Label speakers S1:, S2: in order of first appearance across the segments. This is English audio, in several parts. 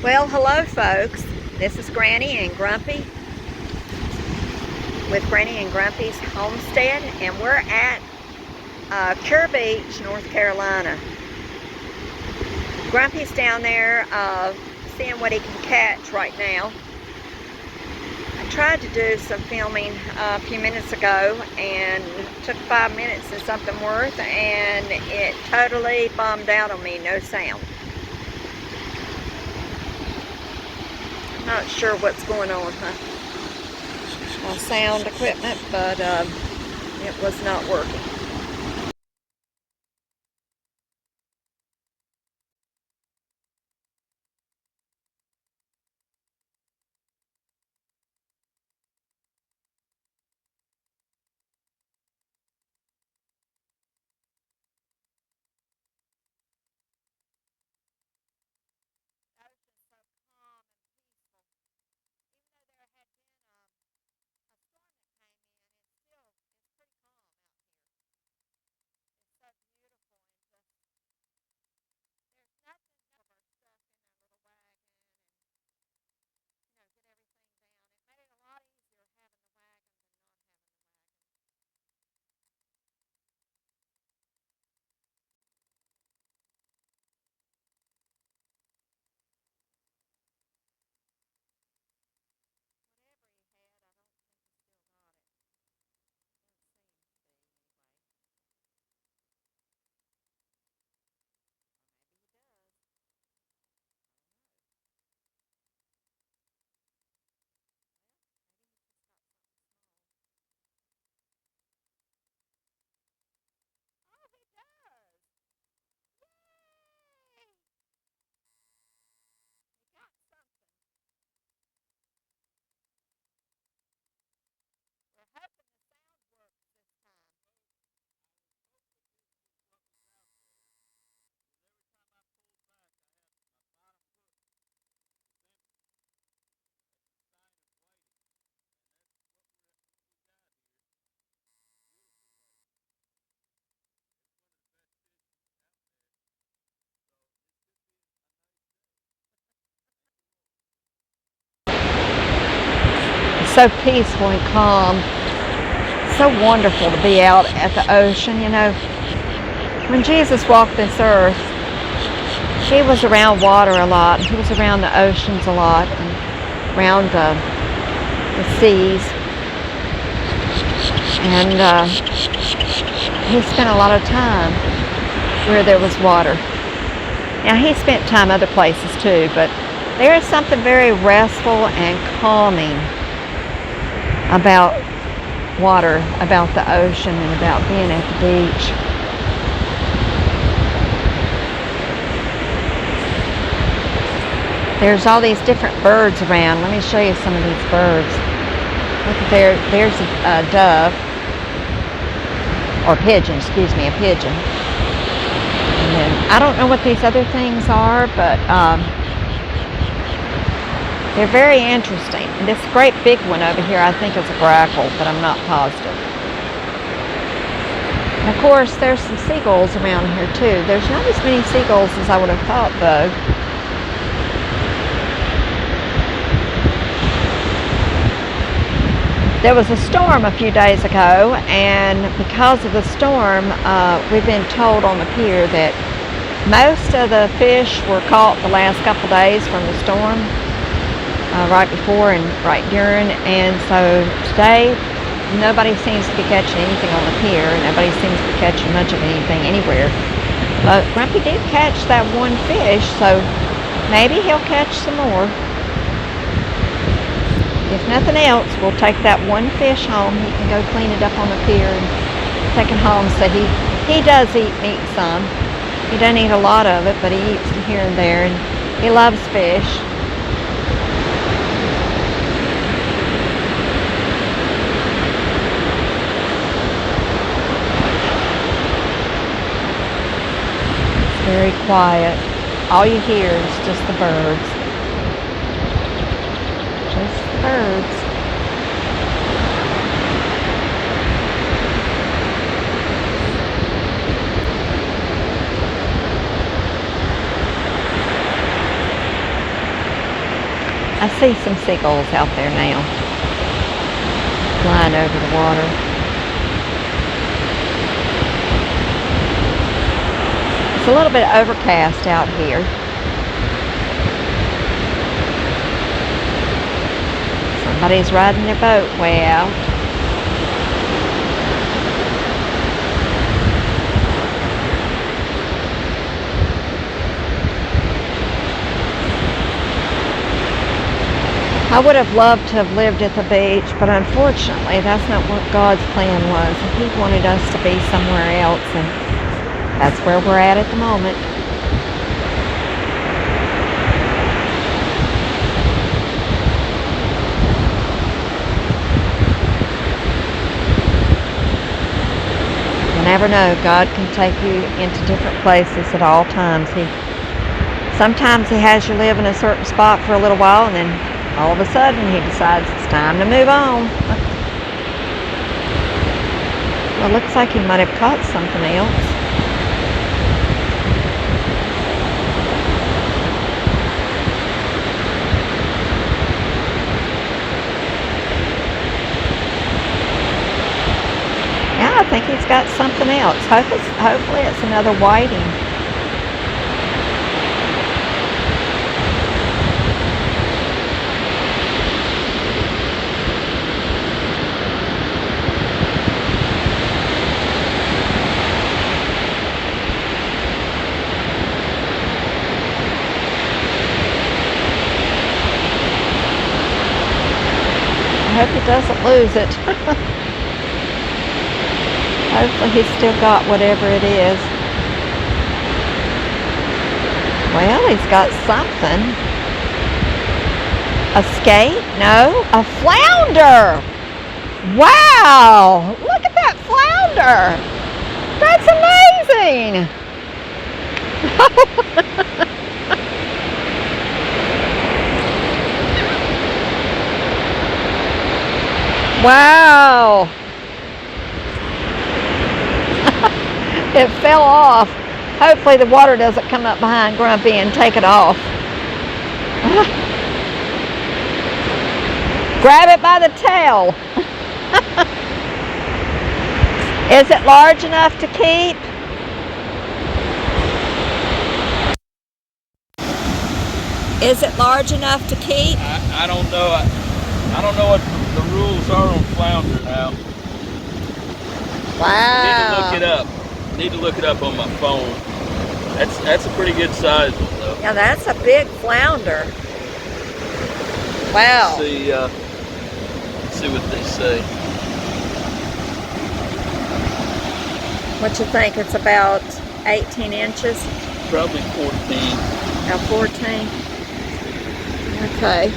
S1: Well, hello folks. This is Granny and Grumpy with Granny and Grumpy's Homestead, and we're at Cure Beach, North Carolina. Grumpy's down there seeing what he can catch right now. I tried to do some filming a few minutes ago and took 5 minutes and something worth, and it totally bombed out on me, no sound. Not sure what's going on, my sound equipment, but it was not working. So peaceful and calm. So wonderful to be out at the ocean. You know, when Jesus walked this earth, he was around water a lot. He was around the oceans a lot, and around the seas. And he spent a lot of time where there was water. Now, he spent time other places too, but there is something very restful and calming about water, about the ocean, and about being at the beach. There's all these different birds around. Let me show you some of these birds. Look at there's a dove, or pigeon, excuse me, a pigeon. And then, I don't know what these other things are, but they're very interesting. This great big one over here, I think is a grackle, but I'm not positive. And of course, there's some seagulls around here too. There's not as many seagulls as I would have thought, though. There was a storm a few days ago, and because of the storm, we've been told on the pier that most of the fish were caught the last couple days from the storm. Right before and right during, and so today nobody seems to be catching anything on the pier. Nobody seems to be catching much of anything anywhere. But Grumpy did catch that one fish, so maybe he'll catch some more. If nothing else, we'll take that one fish home. He can go clean it up on the pier and take it home. So he does eat meat some. He doesn't eat a lot of it, but he eats it here and there, and he loves fish. Very quiet. All you hear is just the birds. Just the birds. I see some seagulls out there now, flying over the water. It's a little bit overcast out here. Somebody's riding their boat way out. I would have loved to have lived at the beach, but unfortunately that's not what God's plan was. He wanted us to be somewhere else, and that's where we're at the moment. You never know. God can take you into different places at all times. Sometimes He has you live in a certain spot for a little while, and then all of a sudden He decides it's time to move on. Well, it looks like he might have caught something else. Yeah, I think he's got something else. Hopefully it's another whiting. I hope he doesn't lose it. Hopefully he's still got whatever it is. Well, he's got something. A skate? No, a flounder. Wow, look at that flounder. That's amazing. Wow. It fell off. Hopefully the water doesn't come up behind Grumpy and take it off. Grab it by the tail. Is it large enough to keep? Is it large enough to keep?
S2: I don't know. I don't know what the rules are on flounder now.
S1: Wow.
S2: Need to look it up on my phone. That's a pretty good size one though.
S1: Yeah, that's a big flounder. Wow.
S2: Let's see what they say.
S1: What you think? It's about 18 inches?
S2: Probably 14.
S1: About 14? Okay.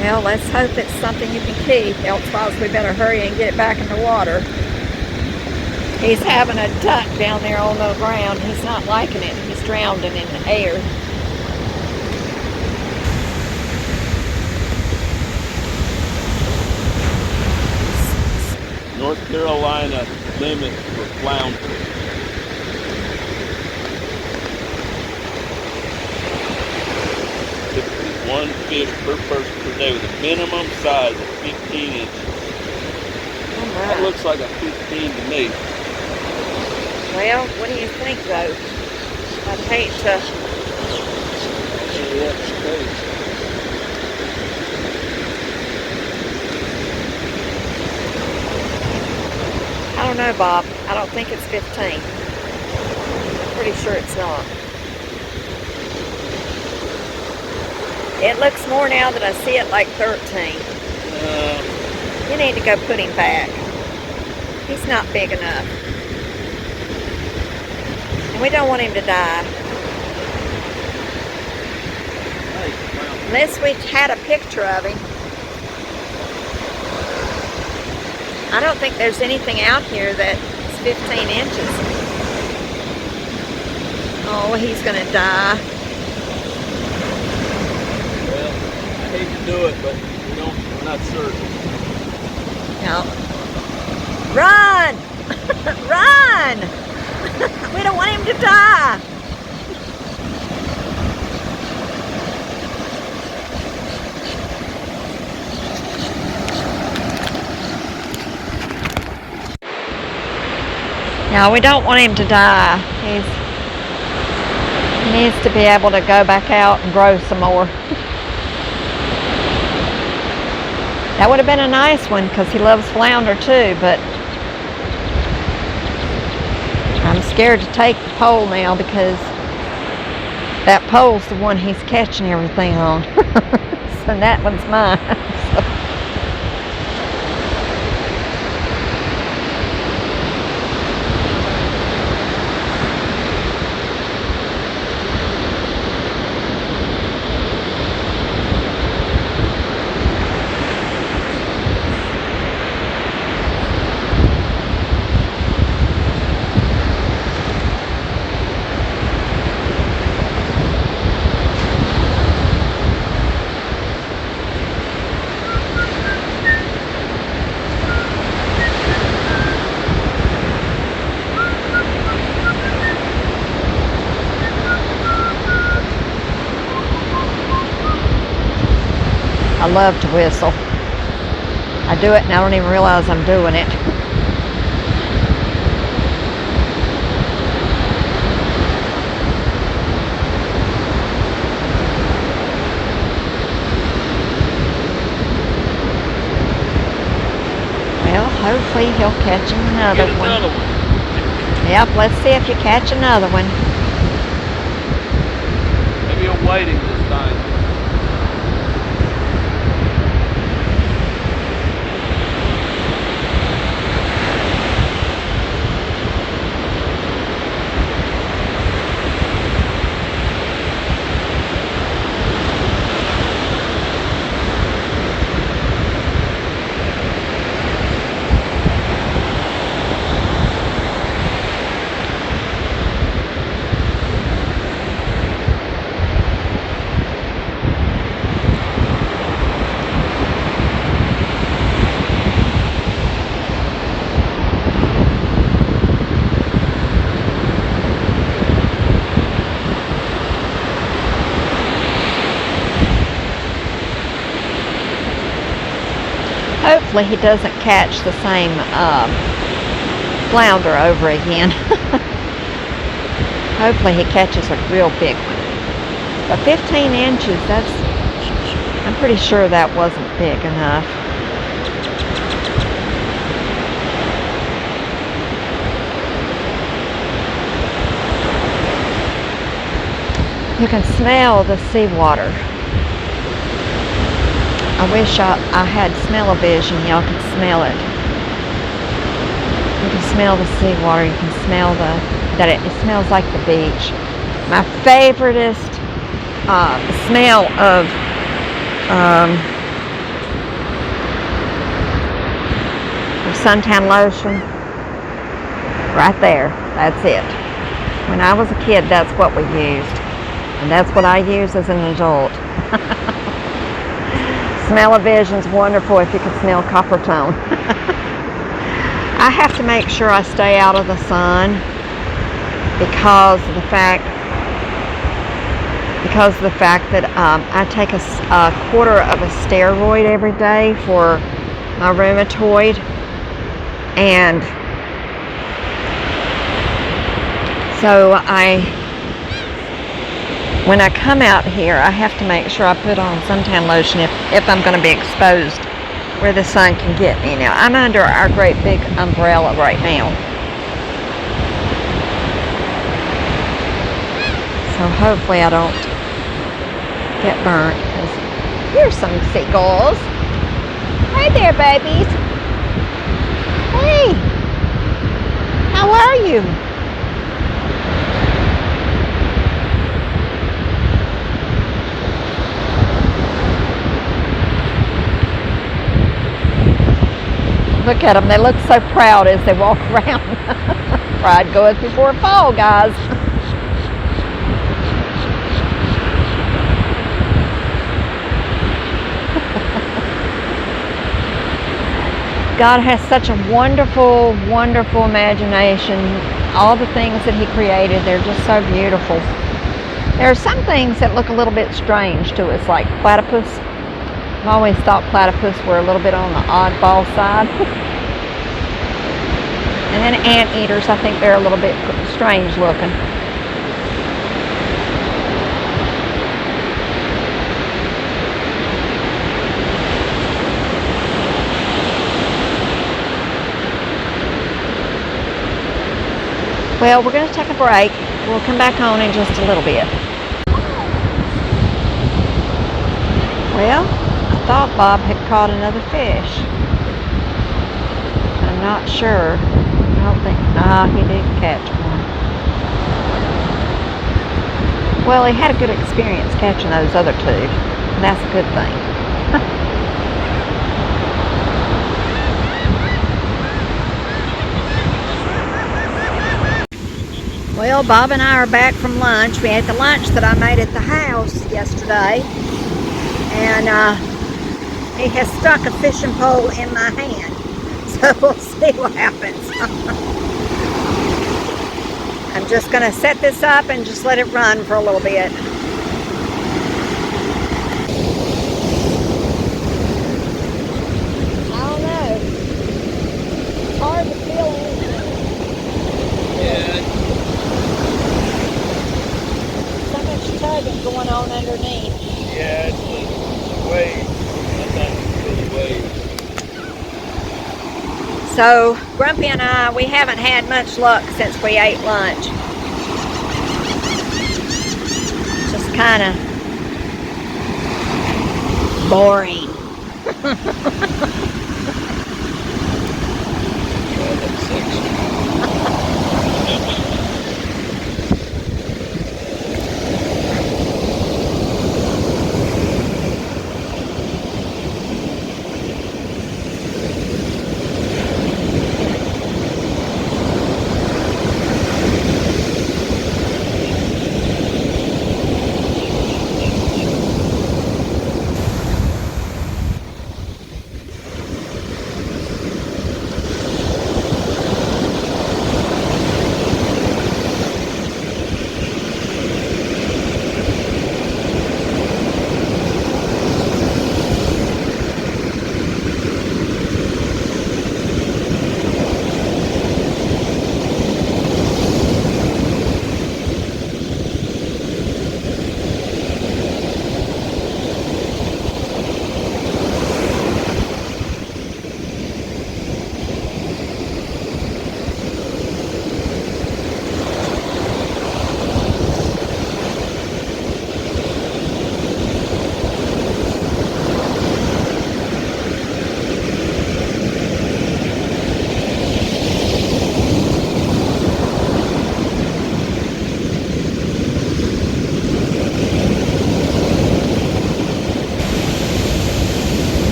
S1: Well, let's hope it's something you can keep, else we better hurry and get it back in the water. He's having a duck down there on the ground. He's not liking it. He's drowning in the air.
S2: North Carolina limit for flounder. Typically 1 fish per person per day with a minimum size of 15 inches.
S1: Oh,
S2: That looks like a 15 to me.
S1: Well, what do you think though? I'd hate to...
S2: Yeah, that's crazy.
S1: I don't know, Bob. I don't think it's 15. I'm pretty sure it's not. It looks more now that I see it like 13. You need to go put him back. He's not big enough. And we don't want him to die. Unless we had a picture of him. I don't think there's anything out here that's 15 inches. Oh, he's going to die.
S2: Well, I hate to do it, but we're not certain.
S1: No. Run! Run! We don't want him to die. Now we don't want him to die. He needs to be able to go back out and grow some more. That would have been a nice one because he loves flounder too, but I'm scared to take the pole now because that pole's the one he's catching everything on. So that one's mine. I love to whistle. I do it and I don't even realize I'm doing it. Well, hopefully he'll catch another one. Yep, let's see if you catch another one.
S2: Maybe I'm waiting this time.
S1: Hopefully he doesn't catch the same flounder over again. Hopefully he catches a real big one. But 15 inches, I'm pretty sure that wasn't big enough. You can smell the seawater. I wish I had smell-o-vision. Y'all could smell it. You can smell the seawater. You can smell that it smells like the beach. My favoriteest smell of suntan lotion, right there. That's it. When I was a kid, that's what we used, and that's what I use as an adult. Smell-o-vision's wonderful if you can smell copper tone. I have to make sure I stay out of the sun because of the fact that I take a quarter of a steroid every day for my rheumatoid, and so when I come out here, I have to make sure I put on suntan lotion if I'm going to be exposed where the sun can get me. Now, I'm under our great big umbrella right now. So hopefully I don't get burnt. Here's some seagulls. Hi there, babies. Hey, how are you? Look at them. They look so proud as they walk around. Pride goeth before a fall, guys. God has such a wonderful, wonderful imagination. All the things that He created, they're just so beautiful. There are some things that look a little bit strange to us, like platypus. I've always thought platypus were a little bit on the oddball side. And then anteaters, I think they're a little bit strange looking. Well, we're going to take a break. We'll come back on in just a little bit. Well, I thought Bob had caught another fish. I'm not sure. I don't think, he did catch one. Well, he had a good experience catching those other two. And that's a good thing. Well, Bob and I are back from lunch. We had the lunch that I made at the house yesterday. And he has stuck a fishing pole in my hand. So we'll see what happens. I'm just going to set this up and just let it run for a little bit. I don't know. It's hard to feel anything.
S2: Yeah.
S1: So much tugging going on underneath.
S2: Yeah, it's the wave. Sometimes you feel the wave.
S1: So Grumpy and I, we haven't had much luck since we ate lunch. Just kind of boring.
S2: Yeah, that's sexy.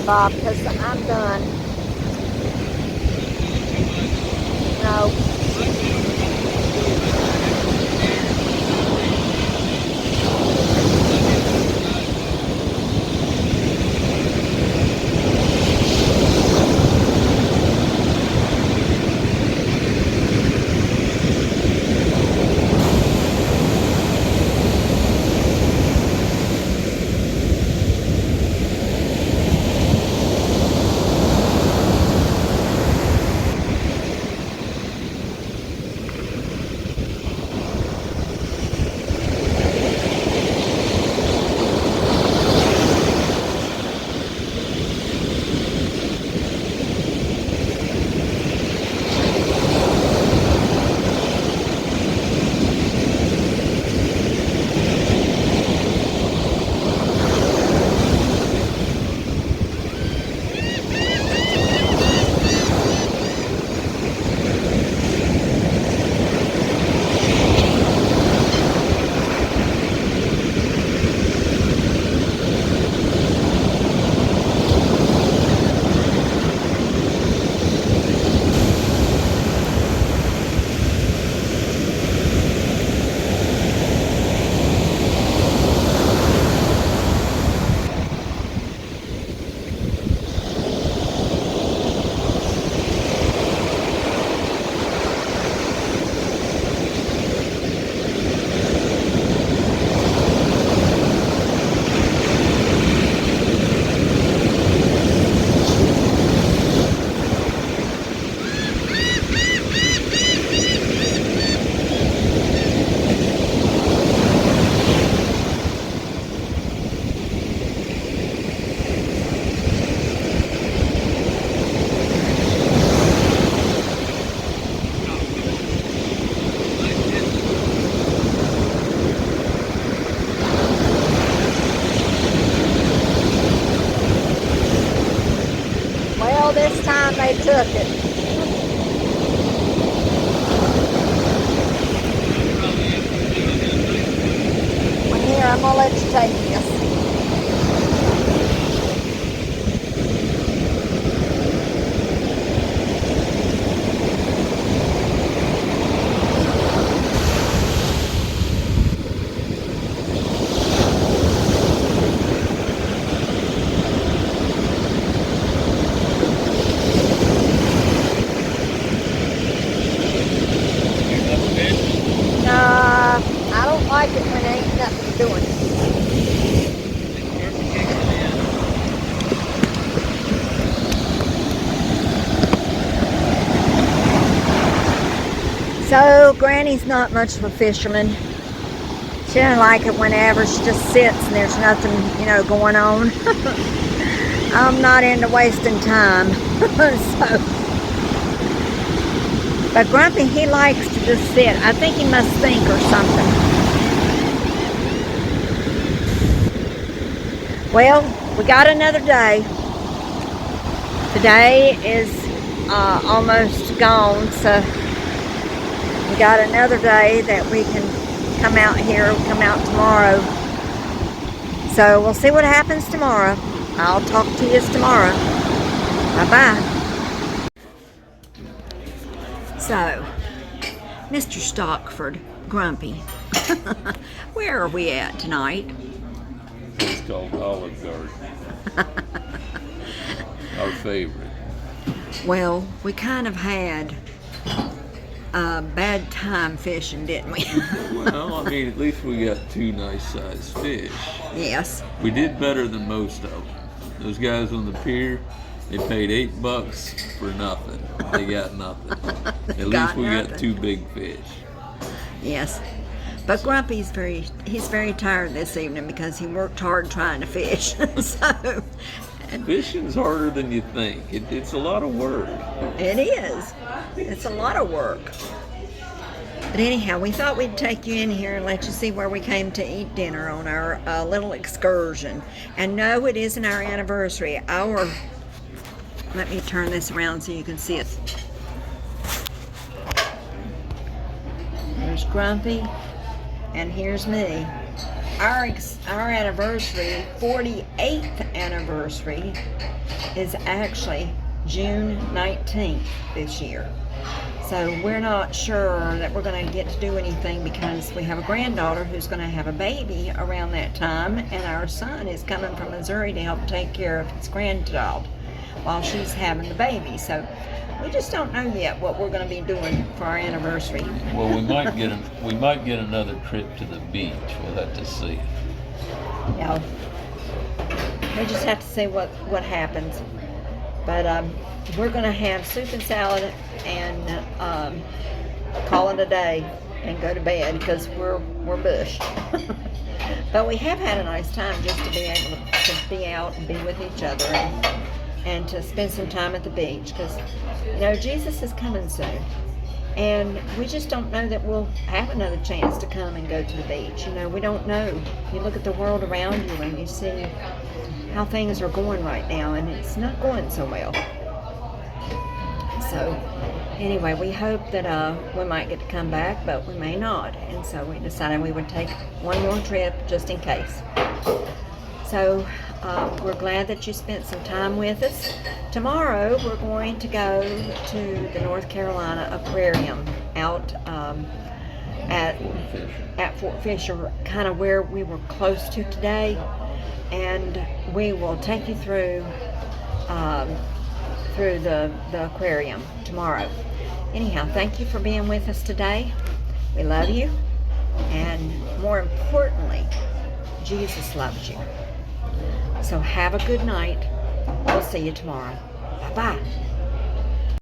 S1: Bob, because I'm done. No. Well, this time they took it. Well, here, I'm gonna let you take this. I don't like it when there ain't nothing doing. So, Granny's not much of a fisherman. She doesn't like it whenever she just sits and there's nothing, going on. I'm not into wasting time. But Grumpy, he likes to just sit. I think he must think or something. Well, we got another day. Today is almost gone, so we got another day that we can come out here, come out tomorrow. So we'll see what happens tomorrow. I'll talk to you tomorrow. Bye-bye. So, Mr. Stockford, Grumpy, where are we at tonight?
S2: It's called Olive Garden. Our favorite.
S1: Well, we kind of had a bad time fishing, didn't we?
S2: Well, I mean, at least we got 2 nice-sized fish.
S1: Yes.
S2: We did better than most of them. Those guys on the pier, they paid $8 for nothing. They got nothing. At least we got 2 big fish.
S1: Yes. But Grumpy's he's very tired this evening because he worked hard trying to fish. So
S2: Fishing's harder than you think. It's a lot of work.
S1: it is. It's a lot of work. But anyhow, we thought we'd take you in here and let you see where we came to eat dinner on our little excursion. And no, it isn't our anniversary. Let me turn this around so you can see it. There's Grumpy, and here's me. Our anniversary, 48th anniversary, is actually June 19th this year. So we're not sure that we're going to get to do anything because we have a granddaughter who's going to have a baby around that time, and our son is coming from Missouri to help take care of his grandchild while she's having the baby. So we just don't know yet what we're going to be doing for our anniversary.
S2: Well, we might get another trip to the beach. We'll have to see.
S1: Yeah, we just have to see what happens. But we're going to have soup and salad and call it a day and go to bed because we're bushed. But we have had a nice time just to be able to be out and be with each other and to spend some time at the beach because, you know, Jesus is coming soon. And we just don't know that we'll have another chance to come and go to the beach. You know, we don't know. You look at the world around you and you see how things are going right now, and it's not going so well. So anyway, we hope that we might get to come back, but we may not. And so we decided we would take one more trip just in case. So we're glad that you spent some time with us. Tomorrow we're going to go to the North Carolina Aquarium out at Fort Fisher, kind of where we were close to today. And we will take you through the aquarium tomorrow. Anyhow, thank you for being with us today. We love you, and more importantly, Jesus loves you. So have a good night. We'll see you tomorrow. Bye-bye.